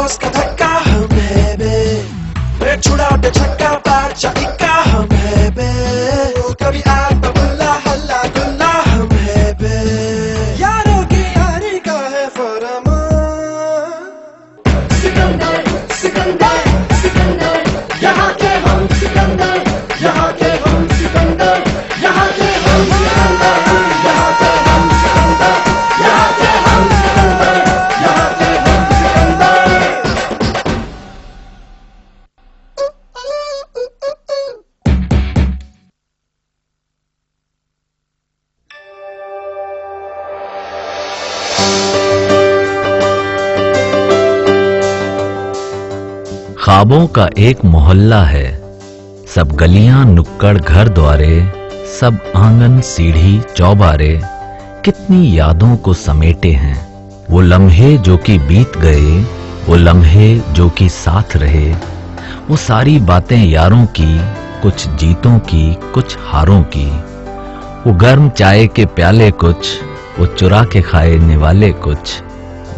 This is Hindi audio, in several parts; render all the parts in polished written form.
बॉस का धक्का हम है बे, पेट छुड़ा उठे छक्का बादशाह इक्का हम है बे, कभी आग बबुल्ला हल्ला गुल्ला हम है बे, यारों की यारी का है फरमान। सिकंदर सिकंदर सिकंदर यहाँ के हम सिकंदर, यहाँ के हम सिकंदर, यहाँ के हम सिकंदर, यहाँ के हम सिकंदर, यहाँ के हम सिकंदर, यहाँ के हम सिकंदर। ख्वाबों का एक मोहल्ला है, सब गलियां नुक्कड़ घर द्वारे, सब आंगन सीढ़ी चौबारे, कितनी यादों को समेटे हैं वो लम्हे जो कि बीत गए, वो लम्हे जो कि साथ रहे, वो सारी बातें यारों की, कुछ जीतों की कुछ हारों की, वो गर्म चाय के प्याले कुछ, वो चुरा के खाने वाले कुछ,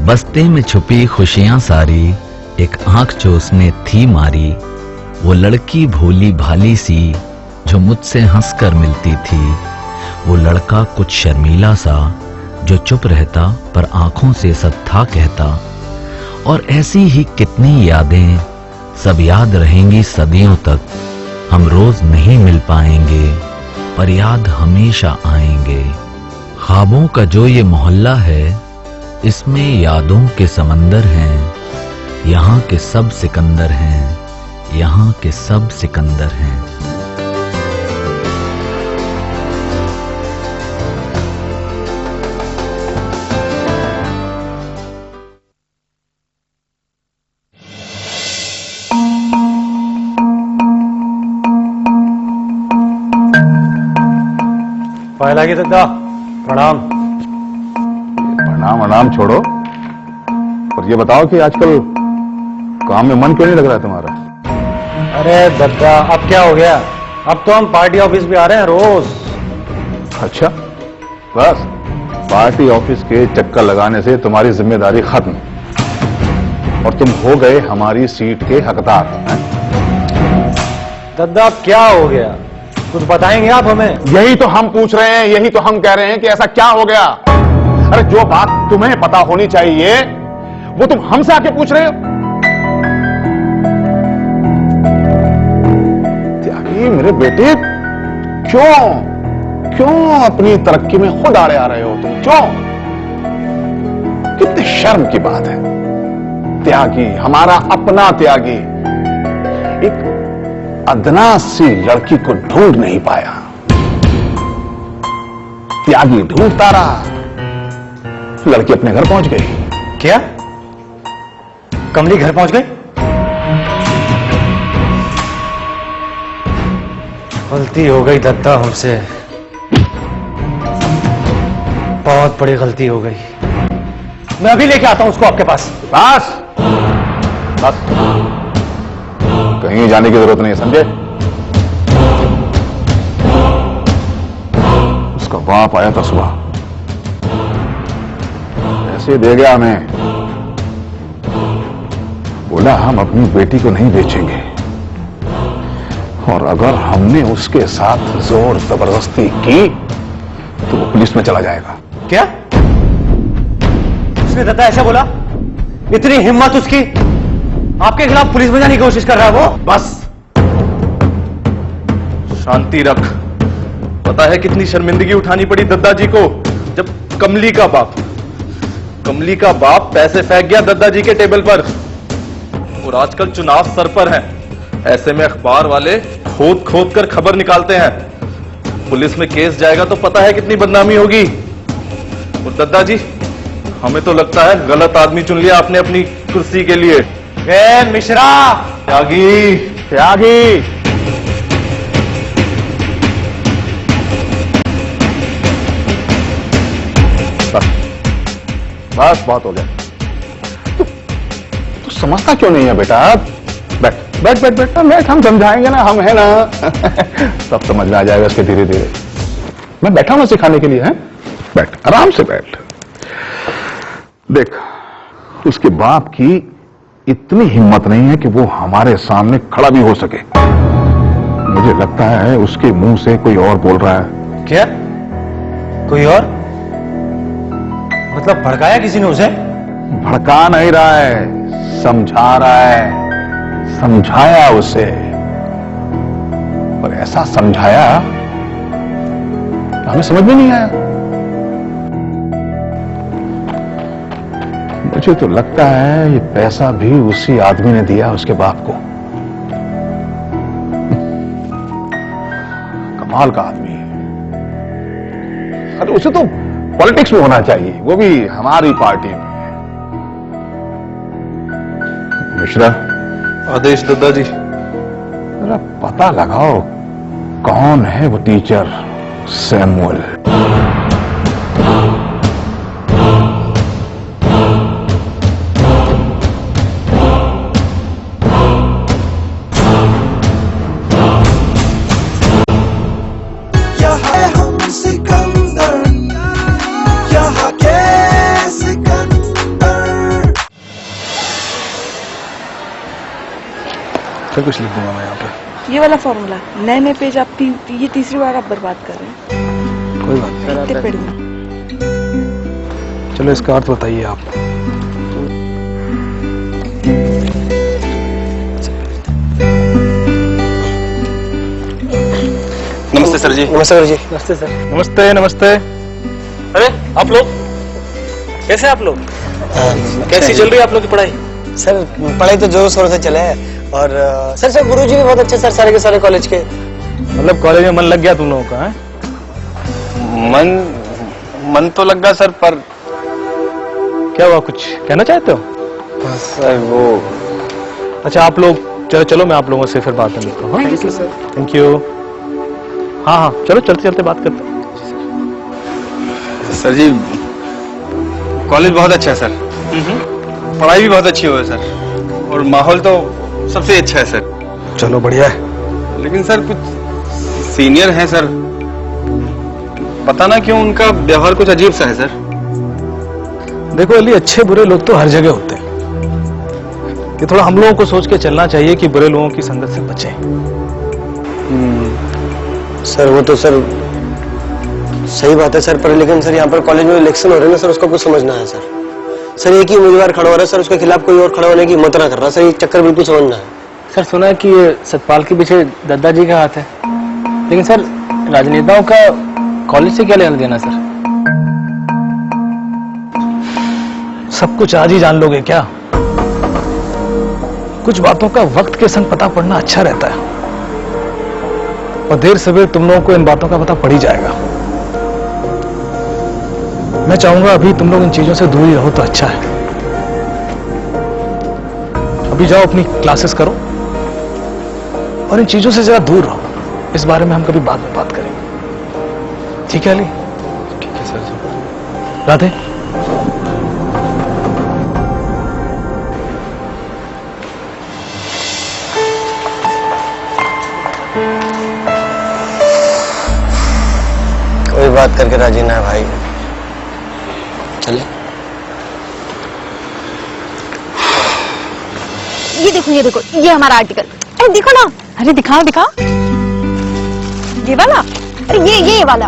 बस्ते में छुपी खुशियां सारी, एक आंख जो उसने थी मारी, वो लड़की भोली भाली सी जो मुझसे हंसकर मिलती थी, वो लड़का कुछ शर्मीला सा जो चुप रहता पर आंखों से सब था कहता, और ऐसी ही कितनी यादें सब याद रहेंगी सदियों तक। हम रोज नहीं मिल पाएंगे पर याद हमेशा आएंगे। ख्वाबों का जो ये मोहल्ला है, इसमें यादों के समंदर हैं, यहाँ के सब सिकंदर हैं, यहाँ के सब सिकंदर हैं। पहला की दद्दा प्रणाम। प्रणाम प्रणाम छोड़ो, और ये बताओ कि आजकल काम में मन क्यों नहीं लग रहा है तुम्हारा? अरे दद्दा अब क्या हो गया, अब तो हम पार्टी ऑफिस भी आ रहे हैं रोज। अच्छा, बस पार्टी ऑफिस के चक्कर लगाने से तुम्हारी जिम्मेदारी खत्म और तुम हो गए हमारी सीट के हकदार हैं? दद्दा अब क्या हो गया, कुछ बताएंगे आप हमें? यही तो हम पूछ रहे हैं, यही तो हम कह रहे हैं कि ऐसा क्या हो गया। अरे जो बात तुम्हें पता होनी चाहिए वो तुम हमसे आके पूछ रहे हो। त्यागी मेरे बेटे, क्यों अपनी तरक्की में खुद आड़े आ रहे हो तुम? क्यों? कितनी शर्म की बात है। त्यागी, हमारा अपना त्यागी, एक अदना सी लड़की को ढूंढ नहीं पाया। त्यागी ढूंढता रहा, लड़की अपने घर पहुंच गई। क्या कमली घर पहुंच गई? गलती हो गई दद्दा हमसे, बहुत बड़ी गलती हो गई। मैं अभी लेके आता हूं उसको आपके पास। बस बस, कहीं जाने की जरूरत नहीं है, समझे? उसका बाप आया था सुबह, ऐसे दे गया हमें, बोला हम अपनी बेटी को नहीं बेचेंगे, और अगर हमने उसके साथ जोर जबरदस्ती की तो वो पुलिस में चला जाएगा। क्या उसने दद्दा ऐसा बोला? इतनी हिम्मत उसकी, आपके खिलाफ पुलिस में जाने की कोशिश कर रहा है वो? बस शांति रख। पता है कितनी शर्मिंदगी उठानी पड़ी दद्दा जी को जब कमली का बाप पैसे फेंक गया दद्दा जी के टेबल पर, और आजकल चुनाव सर पर है। ऐसे में अखबार वाले खोद खोद कर खबर निकालते हैं, पुलिस में केस जाएगा तो पता है कितनी बदनामी होगी। और दद्दा जी, हमें तो लगता है गलत आदमी चुन लिया आपने अपनी कुर्सी के लिए। ए मिश्रा, त्यागी बस बहुत हो गया। तू समझता क्यों नहीं है बेटा? बैठ बैठ बैठ बैठ बैठ, हम समझाएंगे ना, हम है ना। सब समझ में आ जाएगा इसके धीरे धीरे। मैं बैठा हूं सिखाने के लिए, है? बैठ, आराम से बैठ। देख, उसके बाप की इतनी हिम्मत नहीं है कि वो हमारे सामने खड़ा भी हो सके। मुझे लगता है उसके मुंह से कोई और बोल रहा है। क्या? कोई और? मतलब भड़काया किसी ने उसे? भड़का नहीं रहा है, समझा रहा है। समझाया उसे, पर ऐसा समझाया हमें समझ में नहीं आया। मुझे तो लगता है ये पैसा भी उसी आदमी ने दिया उसके बाप को। कमाल का आदमी है। अरे उसे तो पॉलिटिक्स में होना चाहिए, वो भी हमारी पार्टी में। मिश्रा, आदेश दादाजी। जरा पता लगाओ कौन है वो टीचर सैमुअल। यहाँ हम सिकंदर, यहाँ के सिकंदर। फिर कुछ लिख दूंगा मैं यहाँ पे। ये वाला फॉर्मूला नए नए पेज आप ये तीसरी बार आप बर्बाद कर रहे हैं। कोई बात नहीं। इतने पेड़ में चलो इसका अर्थ बताइए आप। नमस्ते सर जी। नमस्ते सर जी। नमस्ते सर। नमस्ते नमस्ते। अरे आप लोग कैसे? आप लोग कैसी चल रही है आप लोग की पढ़ाई? सर पढ़ाई तो जोर शोर से चले है। और सर गुरुजी भी बहुत अच्छे सर, सारे के सारे कॉलेज के। मतलब कॉलेज में मन लग गया तुम लोगों का? है? मन तो लग गया सर, पर क्या हुआ, कुछ कहना चाहते हो? सर वो अच्छा आप लोग चलो मैं आप लोगों से फिर बात करता हूँ। Thank you sir. Thank you. हाँ हाँ चलो चलते चलते बात करते हैं। सर जी कॉलेज बहुत अच्छा है सर, पढ़ाई भी बहुत अच्छी हुई है सर, और माहौल तो सबसे अच्छा है सर। चलो बढ़िया है। लेकिन सर कुछ सीनियर हैं सर, पता ना क्यों उनका व्यवहार कुछ अजीब सा है सर। देखो अली, अच्छे बुरे लोग तो हर जगह होते हैं। कि थोड़ा हम लोगों को सोच के चलना चाहिए कि बुरे लोगों की संगत से बचें। सर वो तो सर सही बात है सर, पर लेकिन सर यहाँ पर कॉलेज में इलेक्शन हो रहे हैं ना सर, उसका कुछ समझना है सर। सर एक ही उम्मीदवार खड़ा हो रहा है सर, उसके खिलाफ कोई और खड़ा होने की हिम्मत ना कर रहा सर, ये चक्कर बिल्कुल समझना है। सर सुना है कि ये सतपाल के पीछे दद्दा जी का हाथ है, लेकिन सर राजनेताओं का कॉलेज से क्या लेना देना सर? सब कुछ आज ही जान लोगे क्या? कुछ बातों का वक्त के संग पता पड़ना अच्छा रहता है, और देर सवेर तुम लोगों को इन बातों का पता पड़ ही जाएगा। मैं चाहूंगा अभी तुम लोग इन चीजों से दूर ही रहो तो अच्छा है। अभी जाओ अपनी क्लासेस करो और इन चीजों से जरा दूर रहो। इस बारे में हम कभी बाद में बात करेंगे, ठीक है अली? ठीक है सर जी। राधे। कोई बात करके राजी ना है भाई, चले। ये देखो ये हमारा आर्टिकल। अरे देखो ना। अरे दिखाओ दिखाओ, ये वाला। अरे ये वाला।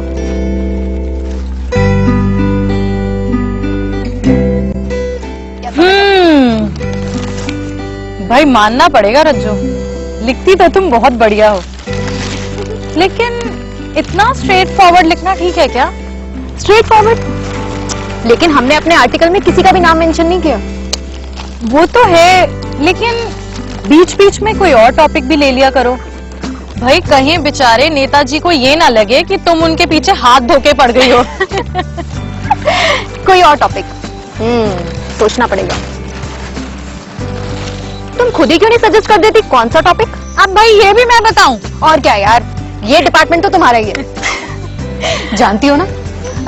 भाई मानना पड़ेगा रज्जू, लिखती तो तुम बहुत बढ़िया हो, लेकिन इतना स्ट्रेट फॉरवर्ड लिखना ठीक है क्या? Straight forward? लेकिन हमने अपने आर्टिकल में किसी का भी नाम मेंशन नहीं किया। वो तो है, लेकिन बीच बीच में कोई और टॉपिक भी ले लिया करो भाई, कहीं बेचारे नेताजी को ये ना लगे कि तुम उनके पीछे हाथ धोके पड़ गई हो। कोई और टॉपिक सोचना पड़ेगा। तुम खुद ही क्यों नहीं सजेस्ट कर देती कौन सा टॉपिक? अब भाई ये भी मैं बताऊं? और क्या यार, ये डिपार्टमेंट तो तुम्हारा ही है। जानती हो ना,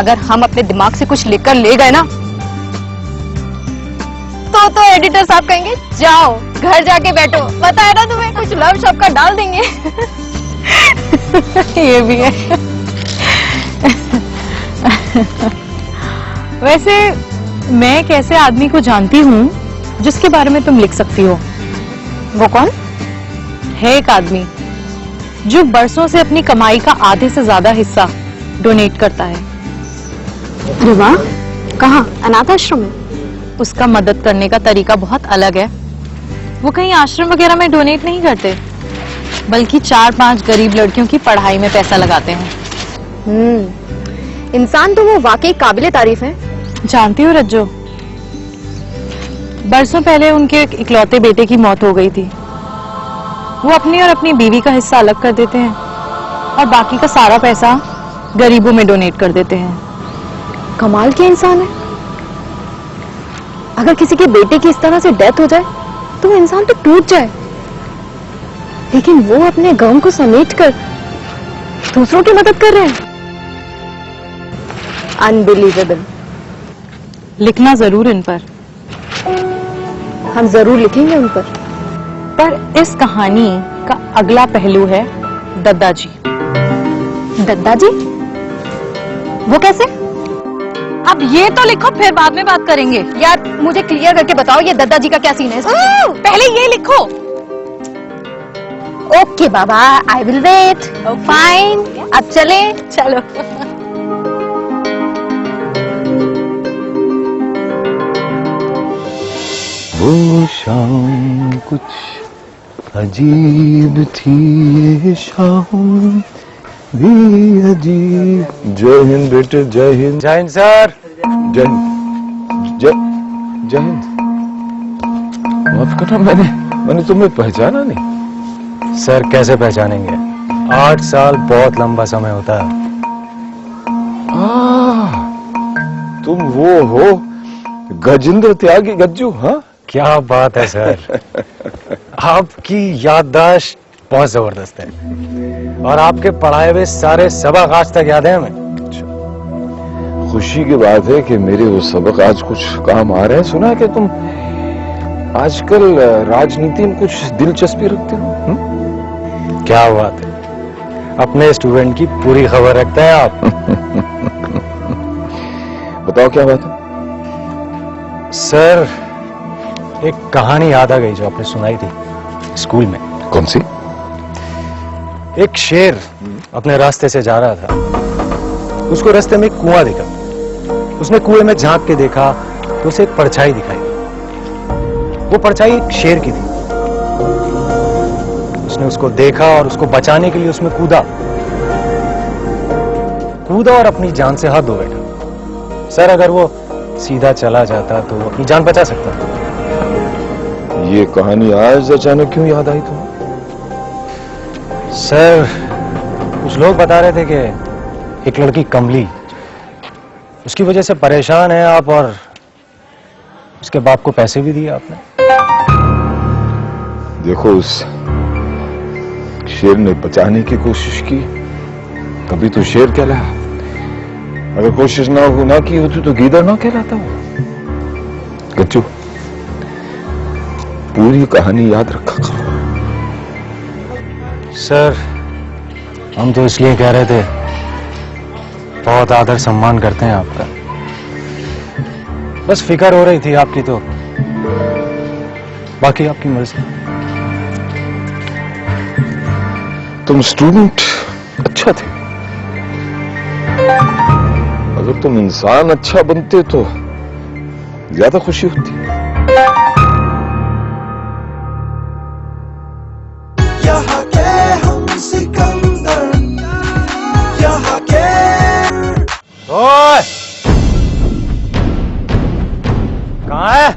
अगर हम अपने दिमाग से कुछ लिखकर ले गए ना, तो एडिटर साहब कहेंगे जाओ घर जाके बैठो, पता है ना तुम्हें, कुछ लव शब्द का डाल देंगे। ये भी है। वैसे मैं कैसे आदमी को जानती हूँ जिसके बारे में तुम लिख सकती हो। वो कौन? है एक आदमी जो बरसों से अपनी कमाई का आधे से ज्यादा हिस्सा डोनेट करता है। अरे वाह, कहाँ? अनाथ आश्रम में? उसका मदद करने का तरीका बहुत अलग है। वो कहीं आश्रम वगैरह में डोनेट नहीं करते, बल्कि 4-5 गरीब लड़कियों की पढ़ाई में पैसा लगाते हैं। इंसान तो वो वाकई काबिले तारीफ है। जानती हो रज्जो, बरसों पहले उनके एक इकलौते बेटे की मौत हो गई थी। वो अपनी और अपनी बीवी का हिस्सा अलग कर देते हैं और बाकी का सारा पैसा गरीबों में डोनेट कर देते हैं। कमाल के इंसान है। अगर किसी के बेटे की इस तरह से डेथ हो जाए तो वो इंसान तो टूट जाए, लेकिन वो अपने गम को समेटकर दूसरों की मदद कर रहे हैं। अनबिलीवेबल। लिखना जरूर इन पर। हम जरूर लिखेंगे उन पर। पर इस कहानी का अगला पहलू है दद्दा जी। दद्दा जी? वो कैसे? अब ये तो लिखो, फिर बाद में बात करेंगे। यार मुझे क्लियर करके बताओ, ये दद्दा जी का क्या सीन है? पहले ये लिखो। ओके बाबा, आई विल वेट। फाइन, अब चले। चलो। वो शाम कुछ अजीब थी, ये शाम भी अजीब। जय हिंद बेटे, जय हिंद। जय हिंद सर। जय हिंद। जय हिंद। माफ करना, मैंने तुम्हें पहचाना नहीं। सर कैसे पहचानेंगे? 8 साल बहुत लंबा समय होता है। तुम वो हो गजेंद्र त्यागी गज्जू? हाँ, क्या बात है सर। आपकी याददाश्त बहुत जबरदस्त है और आपके पढ़ाए हुए सारे सबक आज तक याद है हमें। खुशी की बात है कि मेरे वो सबक आज कुछ काम आ रहे हैं। सुना है कि तुम आजकल राजनीति में कुछ दिलचस्पी रखते हो? क्या बात है, अपने स्टूडेंट की पूरी खबर रखते हैं आप। बताओ क्या बात है? सर एक कहानी याद आ गई जो आपने सुनाई थी स्कूल में। कौन सी? एक शेर अपने रास्ते से जा रहा था, उसको रास्ते में एक कुआं दिखा। उसने कुएं में झांक के देखा तो उसे एक परछाई दिखाई। वो परछाई एक शेर की थी। उसने उसको देखा और उसको बचाने के लिए उसमें कूदा और अपनी जान से हाथ धो बैठा। सर अगर वो सीधा चला जाता तो वो अपनी जान बचा सकता था। ये कहानी आज अचानक क्यों याद आई तुम्हें? सर कुछ लोग बता रहे थे कि एक लड़की कमली, उसकी वजह से परेशान है आप, और उसके बाप को पैसे भी दिए आपने। देखो, उस शेर ने बचाने की कोशिश की, कभी तो शेर कहलाया। अगर कोशिश ना की होती तो गीदड़ ना कहलाता वो। गज्जू, पूरी कहानी याद रखा करो। सर हम तो इसलिए कह रहे थे, बहुत आदर सम्मान करते हैं आपका। बस फिक्र हो रही थी आपकी, तो बाकी आपकी मर्जी। तुम स्टूडेंट अच्छा थे, अगर तुम इंसान अच्छा बनते तो ज्यादा खुशी होती। यहाँ के हम सिकंदर, यहाँ के ओए कहाँ है?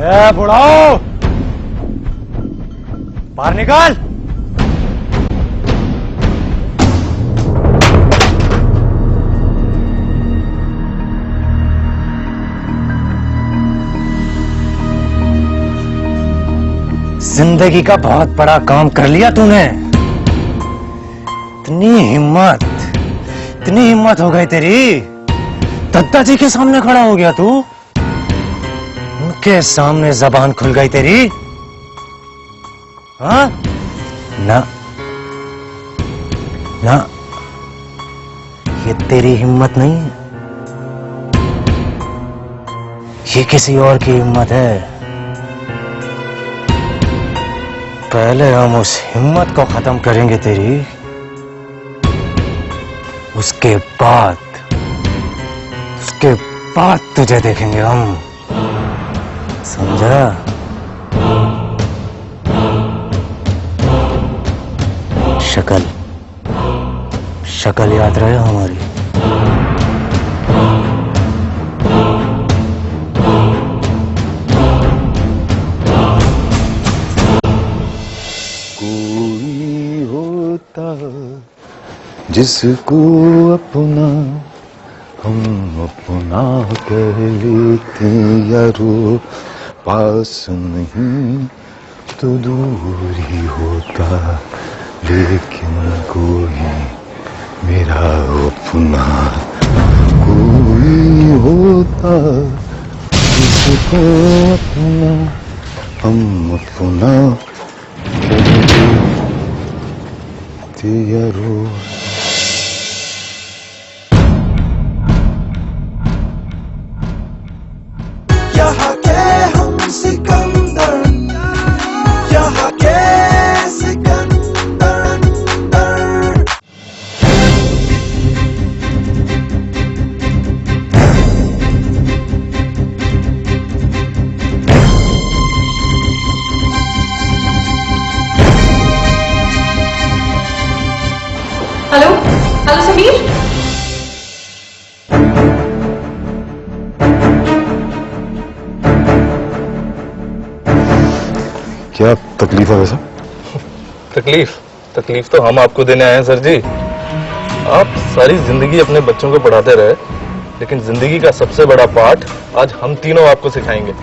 ए बुढ़ाओ, बाहर निकाल। जिंदगी का बहुत बड़ा काम कर लिया तूने। इतनी हिम्मत हो गई तेरी। दद्दा जी के सामने खड़ा हो गया तू, उनके सामने जबान खुल गई तेरी। हाँ ना ना, ये तेरी हिम्मत नहीं है, ये किसी और की हिम्मत है। पहले हम उस हिम्मत को खत्म करेंगे तेरी, उसके बाद तुझे देखेंगे हम, समझा? शक्ल याद रहे हमारी। कोई होता जिसको अपना हम अपना कह लेते यारो, पास नहीं तो दूर ही होता, लेकिन कोई मेरा अपना कोई होता जिसको अपना हम अपना कह लेते यारो। यहाँ के हम सिकंदर, यहाँ के सिकंदर। Hello hello Sameer. क्या तकलीफ है वैसा? तकलीफ तो हम आपको देने आए हैं सर जी। आप सारी जिंदगी अपने बच्चों को पढ़ाते रहे, लेकिन जिंदगी का सबसे बड़ा पाठ आज हम तीनों आपको सिखाएंगे,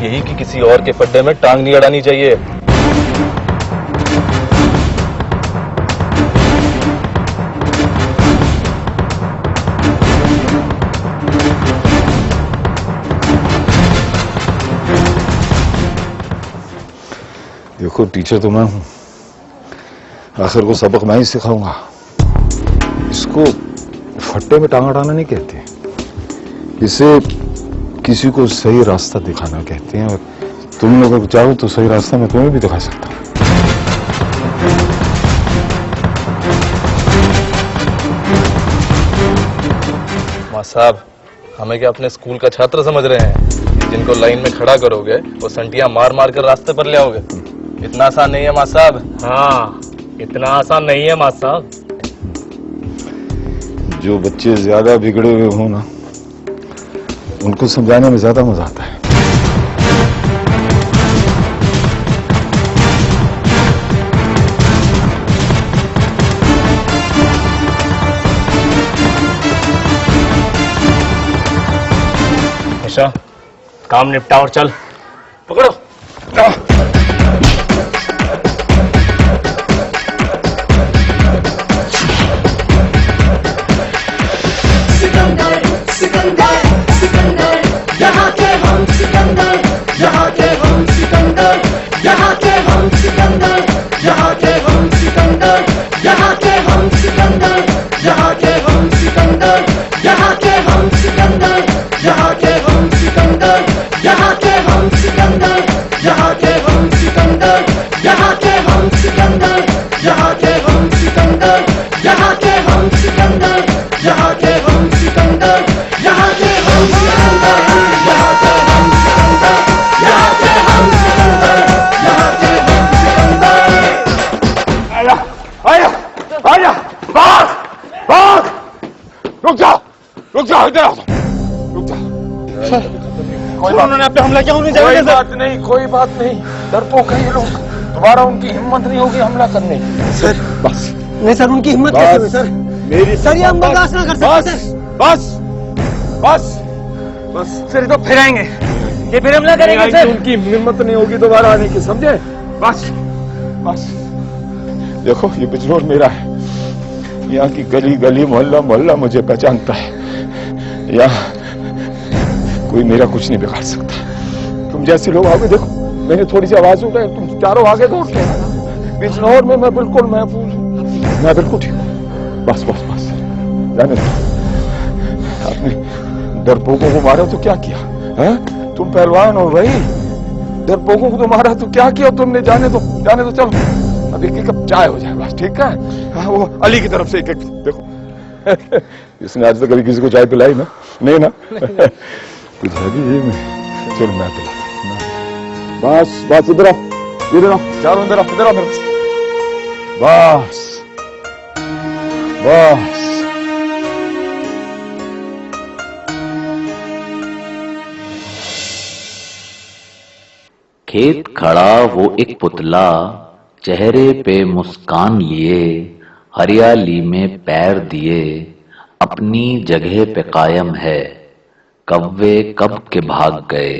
यही कि किसी और के फड्डे में टांग नहीं अड़ानी चाहिए। देखो टीचर तो मैं हूं, आखिर को सबक मैं ही सिखाऊंगा। इसको फट्टे में टांग अड़ाना नहीं कहते, इसे किसी को सही रास्ता दिखाना कहते हैं। और तुम लोग अगर चाहो तो सही रास्ता मैं तुम्हें भी दिखा सकता हूं। मां साहब, हमें क्या अपने स्कूल का छात्र समझ रहे हैं? जिनको लाइन में खड़ा करोगे वो संटियां मार मार कर रास्ते पर ले आओगे। इतना आसान नहीं है मां साहब। हाँ, इतना आसान नहीं है मां साहब। जो बच्चे ज्यादा बिगड़े हुए हो ना, उनको समझाने में ज्यादा मजा आता है। निशा, काम निपटा और चल। पकड़ो। सिकंदर सिकंदर सिकंदर, यहाँ के हम सिकंदर, यहाँ के हम सिकंदर, यहाँ के हम सिकंदर, यहाँ के हम सिकंदर, यहाँ के हम सिकंदर, यहाँ के हम सिकंदर, यहाँ के हम सिकंदर, यहाँ के हम सिकंदर, यहाँ के हम सिकंदर, यहाँ के हम सिकंदर, यहाँ के हम सिकंदर, यहाँ के हम सिकंदर, यहाँ के हम सिकंदर, यहाँ के हम सिकंदर, यहाँ के हम सिकंदर, यहाँ के हम सिकंदर, यहाँ के हम सिकंदर, यहाँ के हम सिकंदर। आया आया आया, भाग भाग, रुक जा इधर आओ, रुक जा। उन्होंने आप पे हमला किया, उन्हें कोई बात नहीं, कोई बात नहीं, डरपोक है ये लोग, दोबारा उनकी हिम्मत नहीं होगी हमला करने। सर बस नहीं सर, उनकी हिम्मत कैसे हुई सर? मेरी सर ये हम बर्दाश्त ना कर सकते सर। बस बस बस, सर तो फिर आएंगे, ये फिर हमला करेंगे सर। उनकी हिम्मत नहीं होगी दोबारा आने की, समझे? बस बस, देखो ये बिजनौर मेरा है, यहाँ की गली गली मोहल्ला मोहल्ला मुझे पहचानता है। यहाँ कोई मेरा कुछ नहीं बिगाड़ सकता। तुम जैसे लोग आओगे, देखो मैंने थोड़ी सी आवाज उठाई, तुम चारों आगे दौड़ के बिजनौर में मैं बिल्कुल महफूज हूँ, मैं बिल्कुल ठीक हूँ। बस बस बस, जाने दो। आपने डरपोकों को मारा तो क्या किया है? तुम पहलवान हो भाई, डरपोकों को तो मारा तो क्या किया तुमने? जाने दो चलो, अब एक कप चाय हो जाए बस, ठीक है? हाँ, वो अली की तरफ से एक देखो इसने आज तक कभी किसी को चाय पिलाई ना? नहीं ना? कुछ है भी ये में, चलो मैं पिला। बस इधर आओ, चारों इधर आओ मेरे, बस खेत खड़ा वो एक पुतला, चेहरे पे मुस्कान लिए, हरियाली में पैर दिए, अपनी जगह पे कायम है। कव्वे कब के भाग गए,